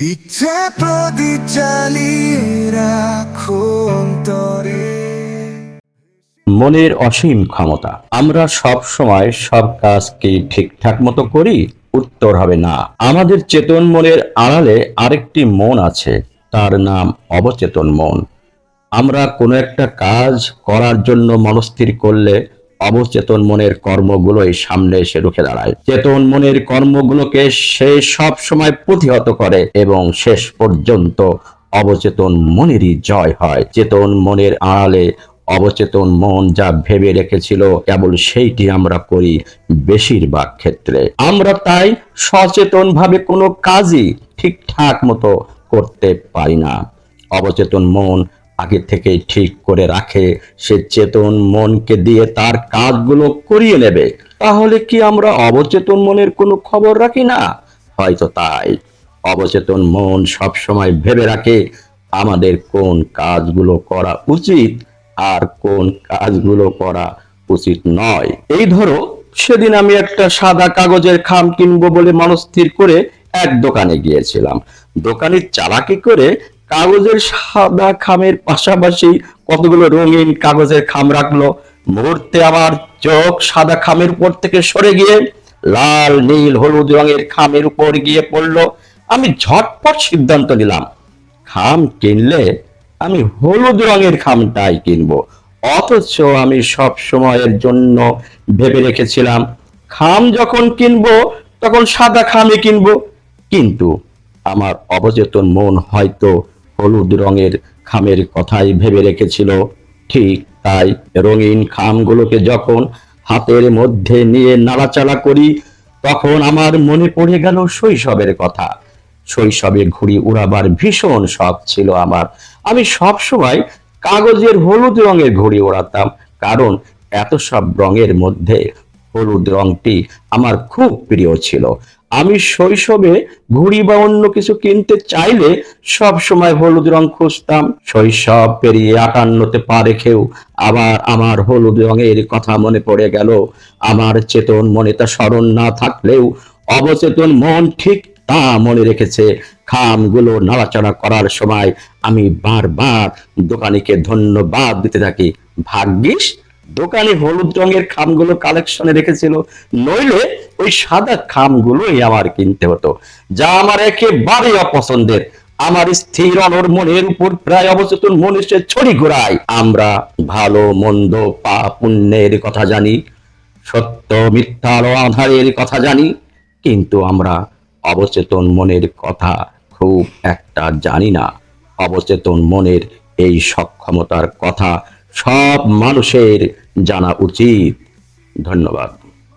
ইচ্ছে প্রদীপ জ্বালিয়ে রাখো অন্তরে। মনের অসীম ক্ষমতা। আমরা সব সময় সব কাজ কি ঠিকঠাক মতো করি? উত্তর হবে না। আমাদের চেতন মনের আড়ালে আরেকটি মন আছে, তার নাম অবচেতন মন। আমরা কোনো একটা কাজ করার জন্য মনস্থির করলে অবচেতন মনের কর্মগুলোই সামনে এসে রুখে দাঁড়ায়। চেতন মনের কর্মগুলোকে সে সব সময় প্রতিহত করে এবং শেষ পর্যন্ত অবচেতন মনেরই জয় হয়। চেতন মনের আড়ালে অবচেতন মন যা ভেবে রেখেছিল কেবল সেইটি আমরা করি বেশিরভাগ ক্ষেত্রে। আমরা তাই সচেতন ভাবে কোনো কাজই ঠিকঠাক মতো করতে পারি না। অবচেতন মন আগে থেকেই ঠিক করে রাখে সে চেতন মনকে দিয়ে তার কাজগুলো করিয়ে নেবে। তাহলে কি আমরা অবচেতন মনের কোনো খবর রাখি না? হয়তো তাই। অবচেতন মন সব সময় ভেবে রাখে আমাদের কোন কাজগুলো করা উচিত আর কোন কাজগুলো করা উচিত নয়। এই ধরো, সেদিন আমি একটা সাদা কাগজের খাম কিনবো বলে মনস্থির করে এক দোকানে গিয়েছিলাম। দোকানি চালাকি করে কাগজের সাদা খামের পাশাপাশি কতগুলো রঙিন কাগজের খাম রাখলো। মুহূর্তে আমার চোখ সাদা খামের উপর থেকে সরে গিয়ে লাল, নীল, হলুদ রঙের খামের উপর গিয়ে পড়লো। আমি ঝটপট সিদ্ধান্ত নিলাম, খাম কিনলে আমি হলুদ রঙের খামটাই কিনবো। অথচ আমি সব সময়ের জন্য ভেবে রেখেছিলাম খাম যখন কিনবো তখন সাদা খামই কিনবো। কিন্তু আমার অবচেতন মন হয়তো হলুদ রঙের খামের কথাই ভেবে রেখেছিল। ঠিক তাই রঙিন খামগুলোকে যখন হাতের মধ্যে নিয়ে নাড়াচাড়া করি তখন আমার মনে পড়ে গেল শৈশবের কথা। শৈশবে ঘুড়ি উড়াবার ভীষণ শখ ছিল আমার। আমি সব সময় কাগজের হলুদ রঙের ঘুড়ি ওড়াতাম, কারণ এত সব রঙের মধ্যে হলুদ রংটি আমার খুব প্রিয় ছিল। আমি শৈশবে ঘুড়ি বা অন্য কিছু কিনতে চাইলে সব সময় হলুদ রং খুঁজতাম। শৈশব পেরিয়ে 58তে পা রেখেও আবার আমার হলুদ রঙের কথা মনে পড়ে গেল। আমার চেতন মনে তা স্মরণ না থাকলেও অবচেতন মন ঠিক তা মনে রেখেছে। খামগুলো নাড়াচাড়া করার সময় আমি বারবার দোকানিকে ধন্যবাদ দিতে থাকি। ভাগ্যিস দোকানে হলুদ রঙের খামগুলো কালেকশনে রেখেছিল, নইলে ওই সাদা খামগুলোই আমার কিনতে হতো, যা আমার একেবারে অপছন্দের। আমার স্থির অনর মনের উপর প্রায় অবচেতন মন এসে ছড়ি ঘোরায়। আমরা ভালো মন্দ পাপ পুণ্যের কথা জানি, সত্য মিথ্যা আলো আঁধারের কথা জানি, কিন্তু আমরা অবচেতন মনের কথা খুব একটা জানি না। অবচেতন মনের এই সক্ষমতার কথা সব মানুষের জানা উচিত। ধন্যবাদ।